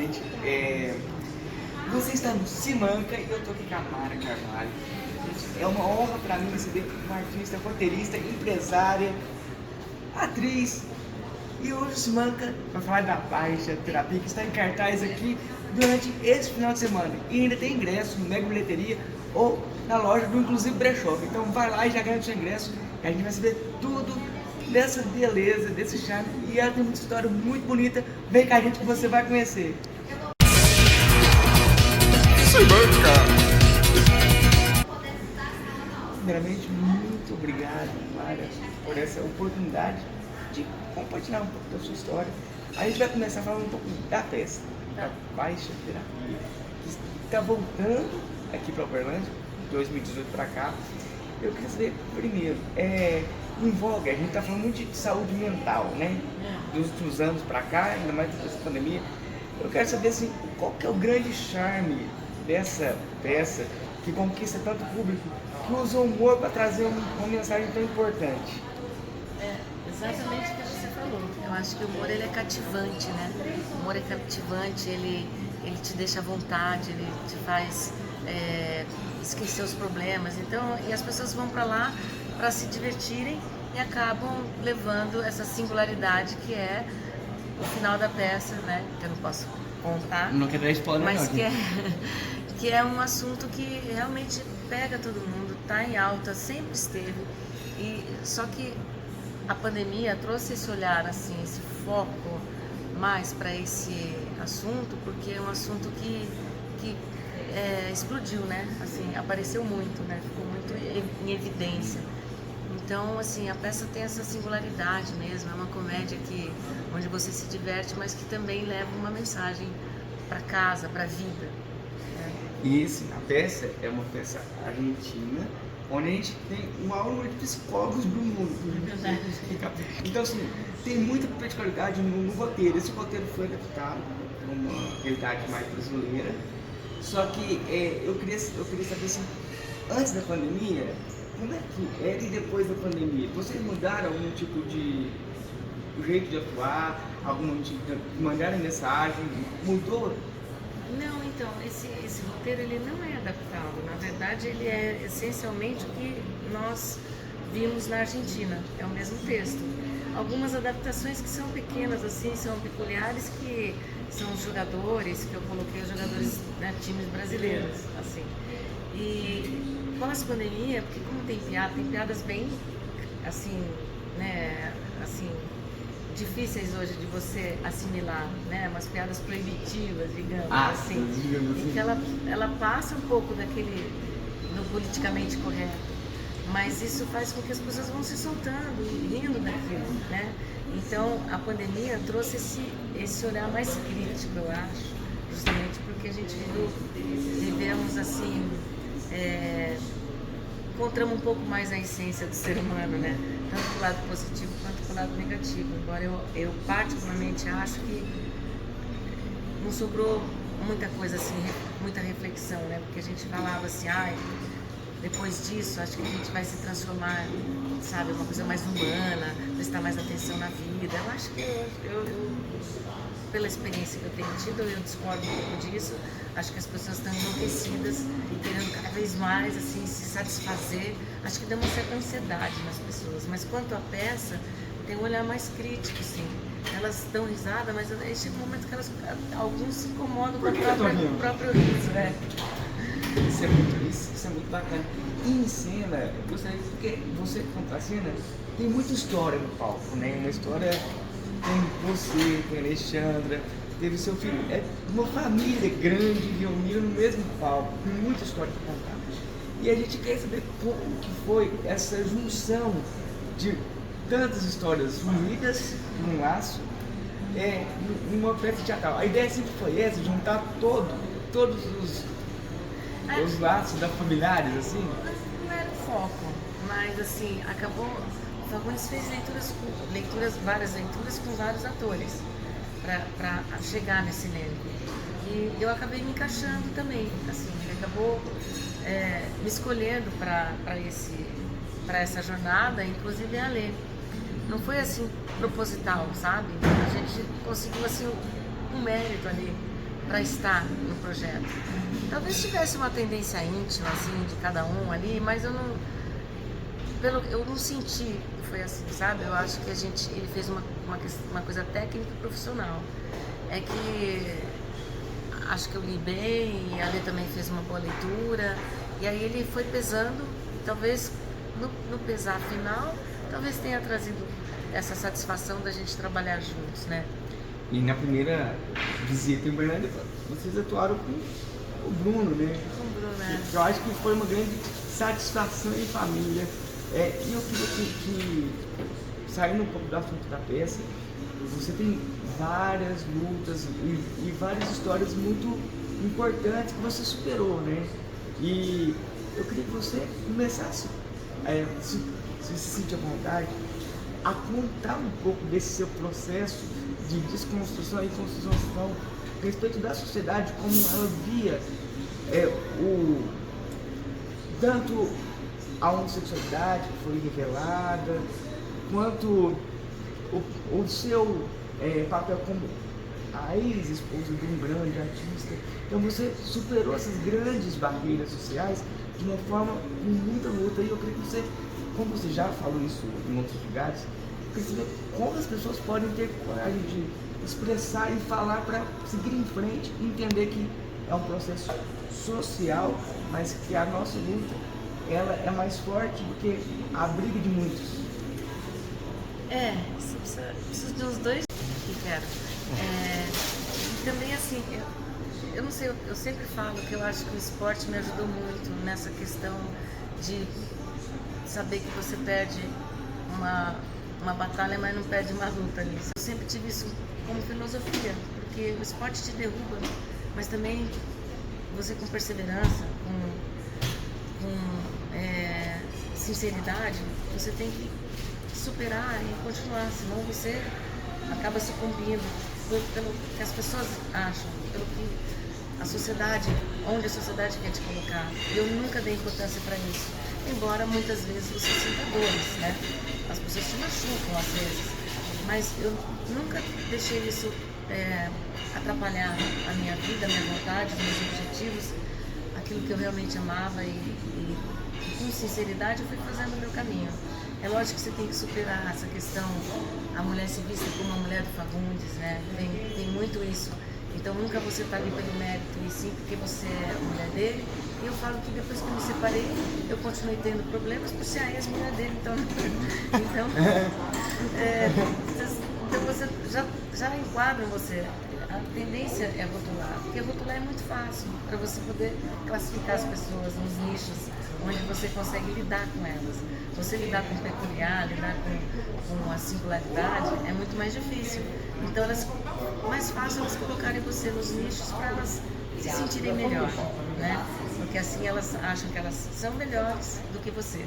gente. Você está no Simanca e eu tô aqui com a Mara Carvalho. Gente, é uma honra para mim receber uma artista, roteirista, empresária, atriz. E hoje o Simanca vai falar da Baixa Terapia, que está em cartaz aqui durante esse final de semana. E ainda tem ingresso no Mega Bilheteria ou na loja do Inclusive Brechó. Então vai lá e já ganha o seu ingresso, que a gente vai saber tudo dessa beleza, desse charme. E ela tem uma história muito bonita. Vem com a gente que você vai conhecer. Primeiramente, muito obrigado, Mara, por essa oportunidade de compartilhar um pouco da sua história. A gente vai começar falando um pouco da peça, da Baixa Terapia, que está voltando aqui para Uberlândia, 2018 para cá. Eu queria saber, primeiro, em voga, a gente está falando muito de saúde mental, né? Dos últimos anos para cá, ainda mais depois da pandemia. Eu quero saber, assim, qual que é o grande charme dessa peça que conquista tanto público, que usa o humor para trazer uma mensagem tão importante. Exatamente o que você falou. Eu acho que o humor ele é cativante, né? O humor é cativante, ele te deixa à vontade, ele te faz esquecer os problemas. Então, e as pessoas vão para lá para se divertirem e acabam levando essa singularidade que é o final da peça, né? Que eu não posso contar. Não quero dar spoiler, mas não. que é um assunto que realmente pega todo mundo, tá em alta, sempre esteve. E só que a pandemia trouxe esse olhar, assim, esse foco mais para esse assunto, porque é um assunto que explodiu, né? Assim, apareceu muito, né? Ficou muito em evidência. Então, assim, a peça tem essa singularidade mesmo, é uma comédia onde você se diverte, mas que também leva uma mensagem para casa, para a vida. E assim, a peça é uma peça argentina, onde a gente tem uma aula de psicólogos do mundo. Verdade. Então, assim, tem muita particularidade no roteiro. Esse roteiro foi adaptado para uma realidade mais brasileira. Só que eu queria saber, assim, antes da pandemia, como é que era e depois da pandemia? Vocês mudaram algum tipo de jeito de atuar, algum tipo de mandar mensagem? Mudou? Não, então, esse roteiro ele não é adaptado. Na verdade, ele é essencialmente o que nós vimos na Argentina. É o mesmo texto. Algumas adaptações que são pequenas, assim, são peculiares, que são os jogadores, que eu coloquei os jogadores, né, times brasileiros, assim. E pós-pandemia, porque como tem piadas bem, assim, né, assim, difíceis hoje de você assimilar, né, umas piadas proibitivas, digamos assim, e que ela passa um pouco do politicamente correto, mas isso faz com que as pessoas vão se soltando e rindo daquilo, né? Então a pandemia trouxe esse olhar mais crítico, eu acho, justamente porque a gente vivemos assim, encontramos um pouco mais a essência do ser humano, né? Tanto pro lado positivo quanto pro lado negativo. Embora eu particularmente acho que não sobrou muita coisa assim, muita reflexão, né? Porque a gente falava assim, depois disso acho que a gente vai se transformar, sabe, uma coisa mais humana, prestar mais atenção na vida. Eu acho que eu pela experiência que eu tenho tido, eu discordo um pouco disso. Acho que as pessoas estão enlouquecidas e querendo cada vez mais assim, se satisfazer. Acho que deu uma certa ansiedade nas pessoas. Mas quanto à peça, tem um olhar mais crítico, sim. Elas dão risada, mas aí chega um momento que alguns se incomodam com o próprio riso. Isso é muito bacana. E em cena, eu gostaria, porque você conta a cena, tem muita história no palco, né? Uma história, tem você, tem a Alexandra, teve seu filho, é uma família grande reunida no mesmo palco, tem muita história para contar. E a gente quer saber como que foi essa junção de tantas histórias unidas num laço, numa peça teatral. A ideia sempre foi essa, juntar todos os laços da familiares, assim. Não era o foco, mas assim, acabou. O Fagundes fez várias leituras com vários atores para chegar nesse elenco. E eu acabei me encaixando também, assim, ele acabou me escolhendo para essa jornada, inclusive a Lê. Não foi assim proposital, sabe? A gente conseguiu assim um mérito ali para estar no projeto. Talvez tivesse uma tendência íntima, assim, de cada um ali, mas eu não senti que foi assim, sabe? Eu acho que ele fez uma coisa técnica e profissional. É que acho que eu li bem, e a Lê também fez uma boa leitura, e aí ele foi pesando, e talvez no pesar final, talvez tenha trazido essa satisfação da gente trabalhar juntos, né? E na primeira visita em Uberlândia, vocês atuaram com o Bruno, né? Com o Bruno, né? Eu acho que foi uma grande satisfação em família. E eu queria que, saindo um pouco do assunto da peça, você tem várias lutas e várias histórias muito importantes que você superou, né? E eu queria que você começasse, se você se sentir à vontade, a contar um pouco desse seu processo de desconstrução e construção a respeito da sociedade, como ela via tanto a homossexualidade que foi revelada, quanto o seu papel como a ex-esposa de um grande artista. Então você superou essas grandes barreiras sociais de uma forma com muita luta, e eu creio que você, como você já falou isso em outros lugares, perceber como as pessoas podem ter coragem de expressar e falar para seguir em frente e entender que é um processo social, mas que a nossa luta ela é mais forte do que a briga de muitos. Você precisa de uns dois que quero. E também assim, eu não sei, eu sempre falo que eu acho que o esporte me ajudou muito nessa questão de saber que você perde uma batalha, mas não perde uma luta ali. Eu sempre tive isso como filosofia, porque o esporte te derruba, mas também você com perseverança, com sinceridade, você tem que superar e continuar, senão você acaba sucumbindo pelo que as pessoas acham, pelo que onde a sociedade quer te colocar. Eu nunca dei importância para isso, embora muitas vezes você sinta dores, né? As pessoas te machucam às vezes, mas eu nunca deixei isso atrapalhar a minha vida, a minha vontade, os meus objetivos, aquilo que eu realmente amava, e com sinceridade eu fui fazendo o meu caminho. É lógico que você tem que superar essa questão, a mulher se vista como uma mulher do Fagundes, né? Tem muito isso. Então nunca você está ali pelo mérito, e sim porque você é a mulher dele. E eu falo que depois que eu me separei, eu continuei tendo problemas por ser a ex-mulher dele. Então você já enquadram você. A tendência é rotular, porque rotular é muito fácil para você poder classificar as pessoas nos nichos onde você consegue lidar com elas. Você lidar com o peculiar, lidar com a singularidade é muito mais difícil. Então mais fácil elas colocarem você nos nichos para elas se sentirem melhor, né? Porque assim elas acham que elas são melhores do que você.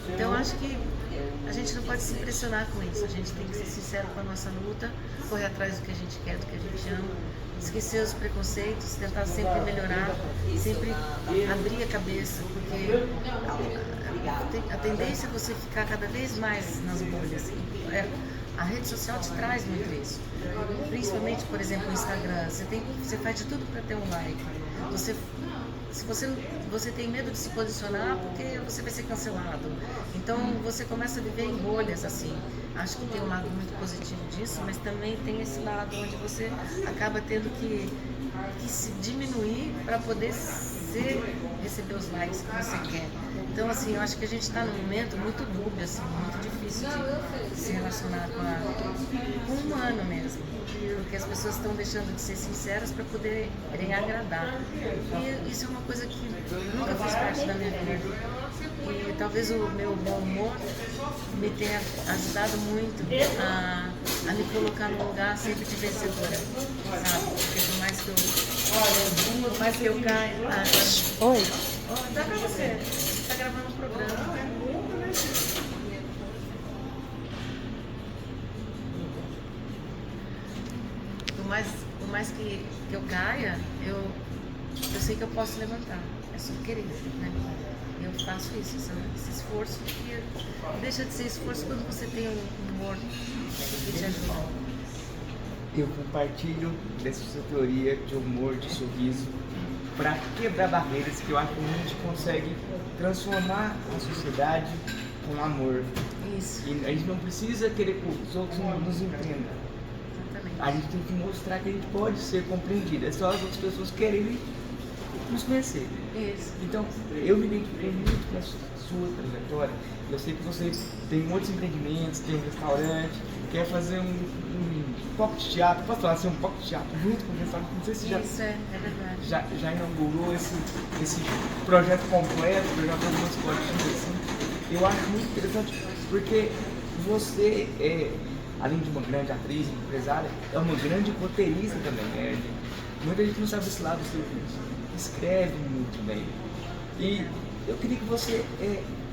Então eu acho que a gente não pode se impressionar com isso, a gente tem que ser sincero com a nossa luta, correr atrás do que a gente quer, do que a gente ama, esquecer os preconceitos, tentar sempre melhorar, sempre abrir a cabeça, porque a tendência é você ficar cada vez mais nas bolhas. A rede social te traz muito isso, principalmente, por exemplo, o Instagram. Você faz de tudo para ter um like. Se você tem medo de se posicionar porque você vai ser cancelado. Então você começa a viver em bolhas assim. Acho que tem um lado muito positivo disso, mas também tem esse lado onde você acaba tendo que se diminuir para poder receber os likes que você quer. Então assim, eu acho que a gente está num momento muito dúbio, assim, muito difícil de se relacionar com o humano mesmo. Porque as pessoas estão deixando de ser sinceras para poderem agradar. E isso é uma coisa que nunca fez parte da minha vida. E talvez o meu bom humor me tenha ajudado muito a me colocar num lugar sempre de vencedora, sabe? Porque por mais que eu caia... Oi. Dá pra você. Você tá gravando um programa. Por mais que eu caia, eu sei que eu posso levantar. É só querer, né? Eu faço isso, esse esforço, que deixa de ser esforço quando você tem um humor que te ajuda. eu compartilho dessa sua teoria de humor, de sorriso, para quebrar barreiras que eu acho que a gente consegue transformar a sociedade com amor. Isso, E a gente não precisa querer que os outros nos entendam. exatamente. A gente tem que mostrar que a gente pode ser compreendido. É só as outras pessoas quererem nos conhecer. Isso. Então, eu me identifiquei muito com a sua trajetória. Eu sei que você tem muitos empreendimentos, tem um restaurante, quer fazer um pop de teatro. Posso falar assim, um pop de teatro junto com o restaurante? Não sei se Isso é verdade. já inaugurou esse projeto completo, que eu já fiz umas fotinhas assim. Eu acho muito interessante porque você além de uma grande atriz, empresária, é uma grande roteirista também. Muita gente não sabe desse lado do seu serviço. Escreve muito bem. E eu queria que você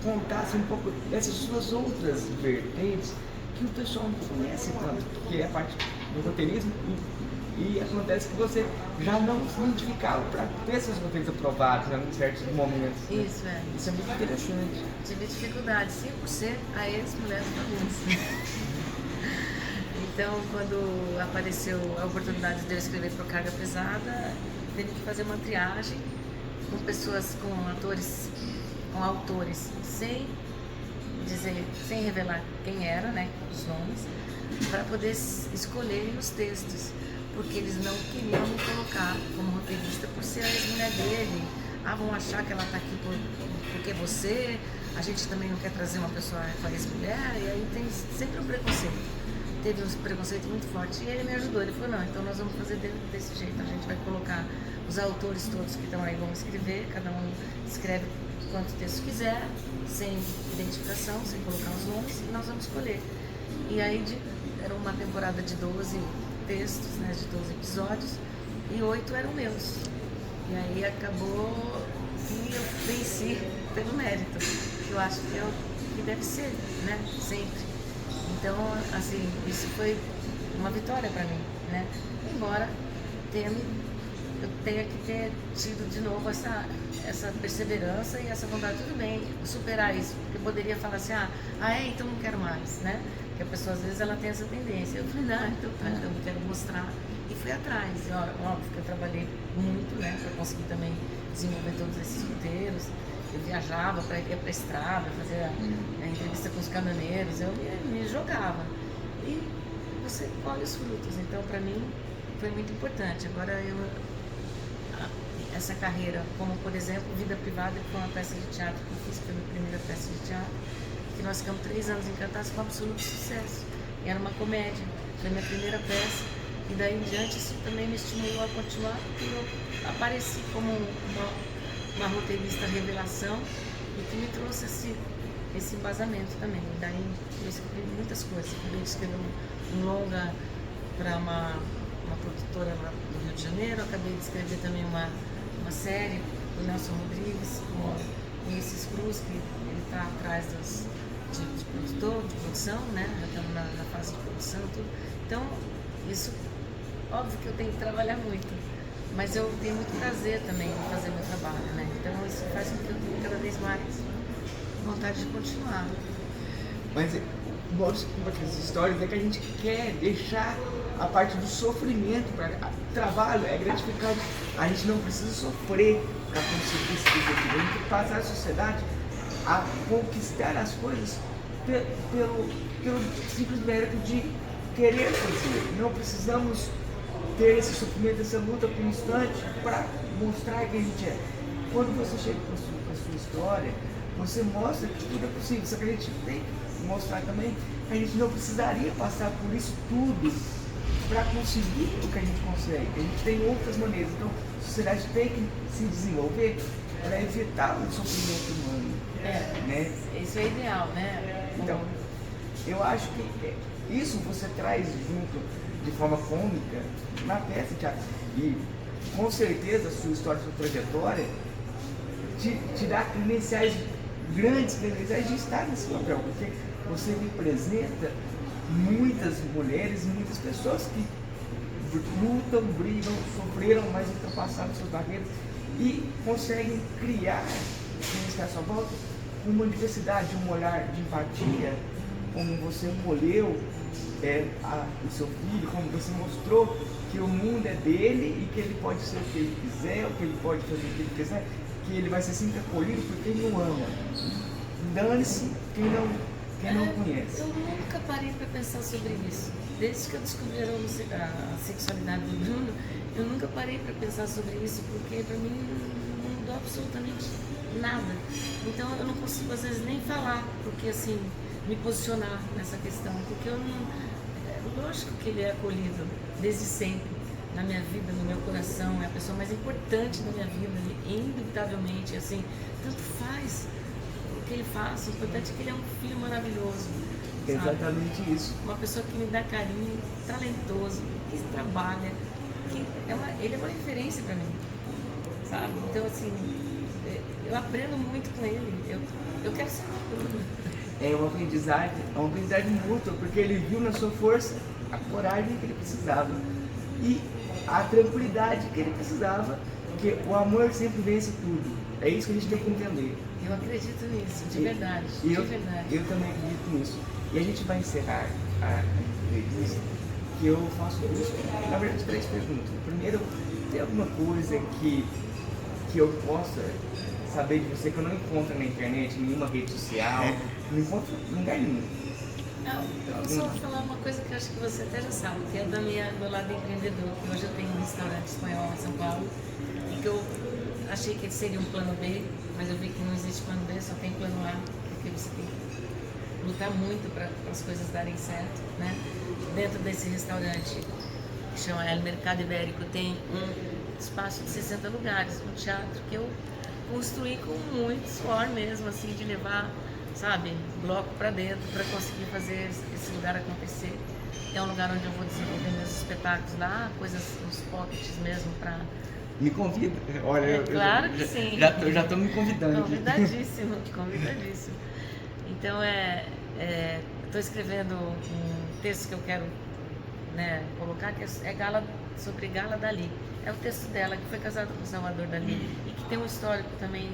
contasse um pouco dessas suas outras vertentes que o pessoal não conhece tanto, que é a parte do roteirismo e acontece que você já não se identificava para ter esses roteiros aprovados em certos momentos. Né? Isso é muito interessante. Tive dificuldade, 5% a ex-mulheres famosa. Então, quando apareceu a oportunidade de eu escrever para Carga Pesada, teve que fazer uma triagem com pessoas, com autores, sem dizer, sem revelar quem era, né, os nomes, para poder escolherem os textos, porque eles não queriam me colocar como roteirista por ser a ex-mulher dele. Vão achar que ela está aqui porque é você, a gente também não quer trazer uma pessoa com a ex-mulher, e aí tem sempre um preconceito. Teve um preconceito muito forte e ele me ajudou. Ele falou, não, então nós vamos fazer desse jeito, a gente vai colocar os autores todos que estão aí, vão escrever, cada um escreve quanto texto quiser, sem identificação, sem colocar os nomes, e nós vamos escolher. E aí era uma temporada de 12 textos, né, de 12 episódios, e 8 eram meus. E aí acabou que eu venci pelo mérito, que eu acho que deve ser, né, sempre. Então, assim, isso foi uma vitória para mim, né? Embora eu tenha que ter tido de novo essa perseverança e essa vontade, tudo bem, superar isso, porque eu poderia falar assim, então não quero mais, né? Porque a pessoa às vezes ela tem essa tendência. Eu falei, não, então tá, então eu quero mostrar. E fui atrás. E, óbvio que eu trabalhei muito, né, para conseguir também desenvolver todos esses roteiros. Eu viajava para ir para a estrada, fazia entrevista com os caminhoneiros, eu me jogava. E você colhe os frutos. Então, para mim, foi muito importante. Agora, essa carreira, como por exemplo, Vida Privada, que foi uma peça de teatro que eu fiz, foi a minha primeira peça de teatro, que nós ficamos 3 anos encantados com absoluto sucesso. E era uma comédia, foi a minha primeira peça. E daí em diante, isso também me estimulou a continuar, porque eu apareci como uma roteirista revelação e que me trouxe esse embasamento também. E daí eu escrevi muitas coisas. Eu escrevi um longa para uma produtora lá do Rio de Janeiro, acabei de escrever também uma série do Nelson Rodrigues com Ulisses Cruz, que ele está atrás de produtor, de produção, né? Já estamos na fase de produção e tudo. Então, isso, óbvio que eu tenho que trabalhar muito. Mas eu tenho muito prazer também em fazer meu trabalho, né? Então isso faz com que eu tenha cada vez mais vontade de continuar. Mas o modo com essas histórias é que a gente quer deixar a parte do sofrimento para trabalho, é gratificante. A gente não precisa sofrer para conseguir esse objetivo. A gente tem que passar a sociedade a conquistar as coisas pelo simples mérito de querer fazer. Não precisamos ter esse sofrimento, essa luta constante para mostrar quem a gente é. Quando você chega com a sua história, você mostra que tudo é possível. Só que a gente tem que mostrar também que a gente não precisaria passar por isso tudo para conseguir o que a gente consegue. A gente tem outras maneiras. Então, a sociedade tem que se desenvolver para evitar o sofrimento humano. Né? Isso é ideal, né? Então, eu acho que isso você traz junto de forma cômica na peça de teatro. E com certeza a sua história, a sua trajetória te dá credenciais, grandes credenciais de estar nesse papel, porque você representa muitas mulheres, muitas pessoas que lutam, brigam, sofreram, mas ultrapassaram suas barreiras e conseguem criar, quem está à sua volta, uma diversidade, um olhar de empatia, como você colheu o seu filho, como você mostrou que o mundo é dele e que ele pode ser o que ele quiser, o que ele pode fazer o que ele quiser, que ele vai ser sempre acolhido porque ele o ama. Dane-se quem não conhece. Eu nunca parei para pensar sobre isso. Desde que eu descobri a sexualidade do Bruno, eu nunca parei para pensar sobre isso, porque para mim não mudou absolutamente nada. Então eu não consigo às vezes nem falar, porque assim, me posicionar nessa questão, porque eu não... Lógico que ele é acolhido desde sempre na minha vida, no meu coração, é a pessoa mais importante da minha vida, indubitavelmente, assim, tanto faz o que ele faça, o importante é que ele é um filho maravilhoso. É exatamente isso. Uma pessoa que me dá carinho, talentoso, que trabalha, ele é uma referência para mim, sabe? Então, assim, eu aprendo muito com ele, eu quero ser tudo. É uma aprendizagem mútua, porque ele viu na sua força a coragem que ele precisava e a tranquilidade que ele precisava, porque o amor sempre vence tudo. É isso que a gente tem que entender. Eu acredito nisso, de verdade, Eu também acredito nisso. E a gente vai encerrar a entrevista, que eu faço na verdade 3 perguntas. Primeiro, tem alguma coisa que eu possa saber de você que eu não encontro na internet, em nenhuma rede social, não encontro em lugar nenhum? Eu só vou falar uma coisa que eu acho que você até já sabe, que é do meu lado empreendedor, que hoje eu tenho um restaurante espanhol em São Paulo, e que eu achei que ele seria um plano B, mas eu vi que não existe plano B, só tem plano A, porque você tem que lutar muito para as coisas darem certo, né? Dentro desse restaurante, que chama El Mercado Ibérico, tem um espaço de 60 lugares, um teatro que eu construí com muito suor mesmo, assim, de levar, sabe, bloco para dentro para conseguir fazer esse lugar acontecer. É um lugar onde eu vou desenvolver meus espetáculos lá, coisas, uns pockets mesmo para... Me convida. Olha, claro que sim. Já estou me convidando. Convidadíssimo, convidadíssimo. Então, estou escrevendo um texto que eu quero, né, colocar, que é sobre Gala Dali. É o texto dela, que foi casada com Salvador Dali e que tem um histórico também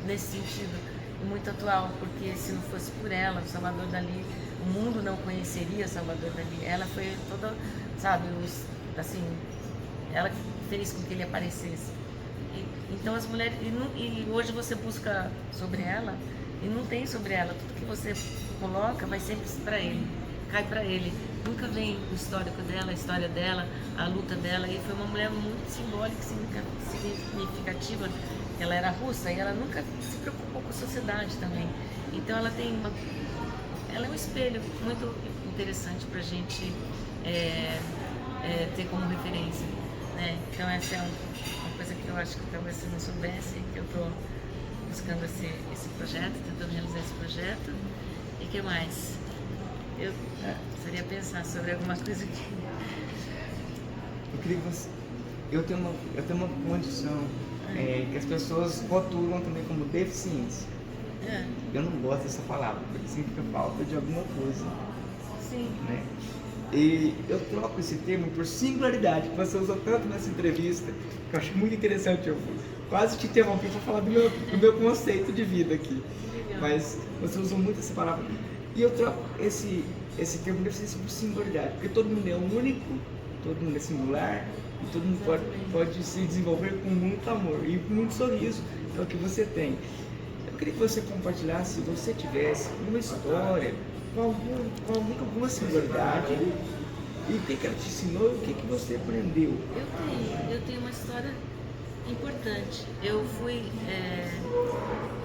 nesse sentido, muito atual, porque se não fosse por ela, o Salvador Dali, o mundo não conheceria Salvador Dali. Ela foi toda, sabe, assim, ela que fez com que ele aparecesse. Então as mulheres, e hoje você busca sobre ela e não tem sobre ela, tudo que você coloca vai sempre para ele, cai para ele. Nunca vem o histórico dela, a história dela, a luta dela. E foi uma mulher muito simbólica, significativa. Ela era russa e ela nunca se preocupou com a sociedade também. Então ela é um espelho muito interessante para a gente ter como referência, né? Então essa é uma coisa que eu acho que talvez você não soubesse, que eu estou buscando esse projeto, tentando realizar esse projeto. E o que mais? Eu precisaria pensar sobre alguma coisa que... Eu queria que você... Eu tenho uma condição que as pessoas rotulam também como deficiência. Eu não gosto dessa palavra, porque significa falta de alguma coisa. Sim. Né? E eu troco esse termo por singularidade, que você usou tanto nessa entrevista, que eu acho muito interessante. Eu quase te interrompi para falar do meu conceito de vida aqui. Legal. Mas você usou muito essa palavra. E eu troco esse termo deficiência por singularidade, porque todo mundo é único, todo mundo é singular, e todo mundo pode se desenvolver com muito amor e com muito sorriso, que é o que você tem. Eu queria que você compartilhasse, se você tivesse uma história com alguma singularidade, e o que ela te ensinou e o que você aprendeu. Eu tenho uma história importante. Eu fui,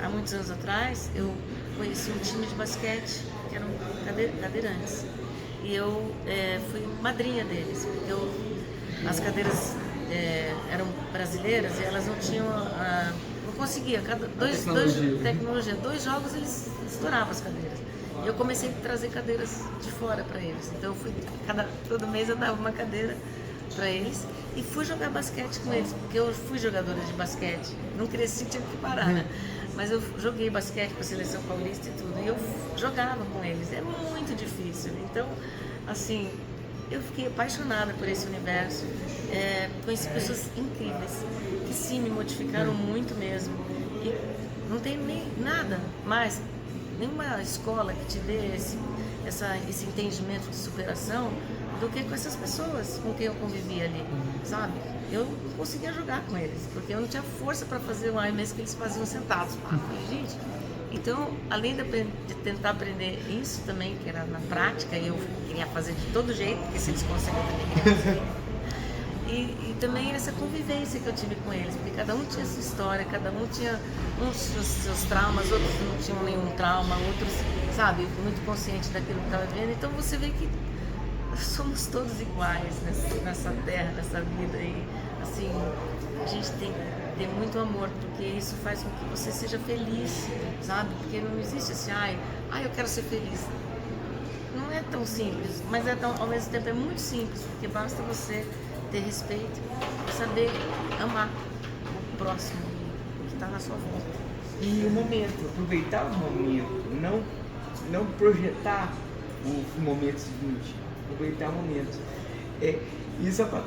há muitos anos atrás, eu conheci um time de basquete que eram cadeirantes. E eu fui madrinha deles, porque as cadeiras eram brasileiras e elas não tinham, não conseguia, tecnologia. 2 jogos eles estouravam as cadeiras. E eu comecei a trazer cadeiras de fora para eles. Então eu fui, todo mês eu dava uma cadeira para eles e fui jogar basquete com eles, porque eu fui jogadora de basquete. Não cresci, tive que parar, né? Mas eu joguei basquete com a seleção paulista e tudo, e eu jogava com eles. É muito difícil. Então, assim, eu fiquei apaixonada por esse universo. Conheci pessoas incríveis, que sim, me modificaram muito mesmo. E não tem nem nada mais, nenhuma escola que te dê esse entendimento de superação do que com essas pessoas com quem eu convivi ali, sabe? Eu não conseguia jogar com eles, porque eu não tinha força para fazer o arremesso que eles faziam sentados. Gente, então, além de tentar aprender isso também, que era na prática, eu queria fazer de todo jeito, porque se eles conseguem, eu também queria fazer. E também essa convivência que eu tive com eles, porque cada um tinha sua história, cada um tinha uns seus traumas, outros não tinham nenhum trauma, outros, sabe, muito consciente daquilo que estava vivendo. Então você vê que somos todos iguais nessa terra, nessa vida. E assim, a gente tem que ter muito amor, porque isso faz com que você seja feliz, sabe? Porque não existe assim, ai, eu quero ser feliz. Não é tão simples, mas ao mesmo tempo é muito simples, porque basta você ter respeito, saber amar o próximo, o que está na sua volta. E o momento, aproveitar o momento, não projetar o momento seguinte, aproveitar o momento. E só para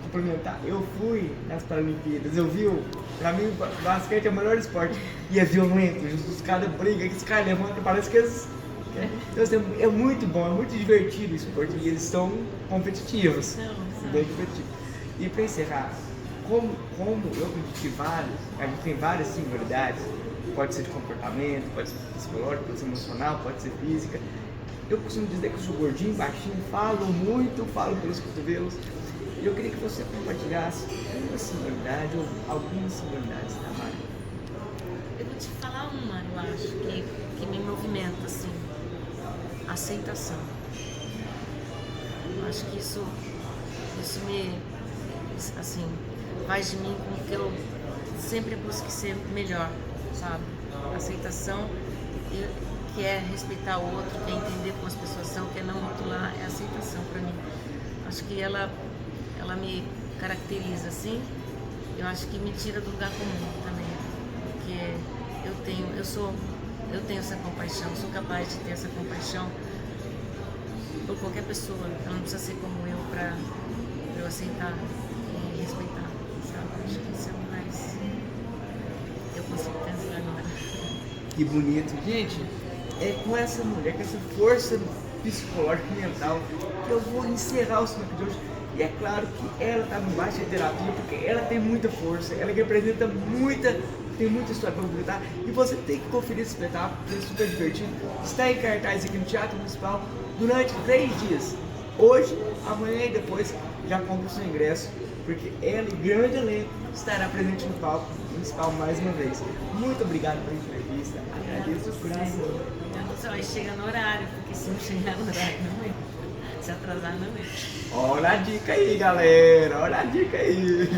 complementar, eu fui nas Paralimpíadas, eu vi, pra mim, o basquete é o melhor esporte, e é violento, os caras brigam, os caras levantam, parece que eles... Então, assim, é muito bom, é muito divertido o esporte, e eles são competitivos, bem competitivos. E para encerrar, como eu acredito que a gente tem várias singularidades, pode ser de comportamento, pode ser psicológico, pode ser emocional, pode ser física. Eu costumo dizer que eu sou gordinho, baixinho, falo muito, falo pelos cotovelos. E eu queria que você compartilhasse uma singularidade ou algumas singularidades da Mari. Eu vou te falar uma, eu acho, que me movimenta, assim, aceitação. Eu acho que isso me, assim, faz de mim com que eu sempre busque ser melhor, sabe? Aceitação, que é respeitar o outro, que é entender como as pessoas são, que é não rotular, é aceitação para mim. Acho que ela me caracteriza assim, eu acho que me tira do lugar comum também, porque eu tenho essa compaixão, sou capaz de ter essa compaixão por qualquer pessoa, ela não precisa ser como eu para eu aceitar e respeitar, sabe? Acho que isso é o mais eu consigo pensar agora. Que bonito, gente. É com essa mulher, com essa força psicológica e mental que eu vou encerrar o Cinema de hoje. E é claro que ela está no Baixa Terapia porque ela tem muita força, ela representa tem muita história para contar. E você tem que conferir esse espetáculo, porque é super divertido. Está em cartaz aqui no Teatro Municipal durante 3 dias. Hoje, amanhã e depois já compra o seu ingresso, porque ela e grande elenco estará presente no palco municipal mais uma vez. Muito obrigado pela entrevista. Agradeço o coração. Você vai chegar no horário, porque se não chegar no horário, não é. Se atrasar, não é. Olha a dica aí, galera. Olha a dica aí.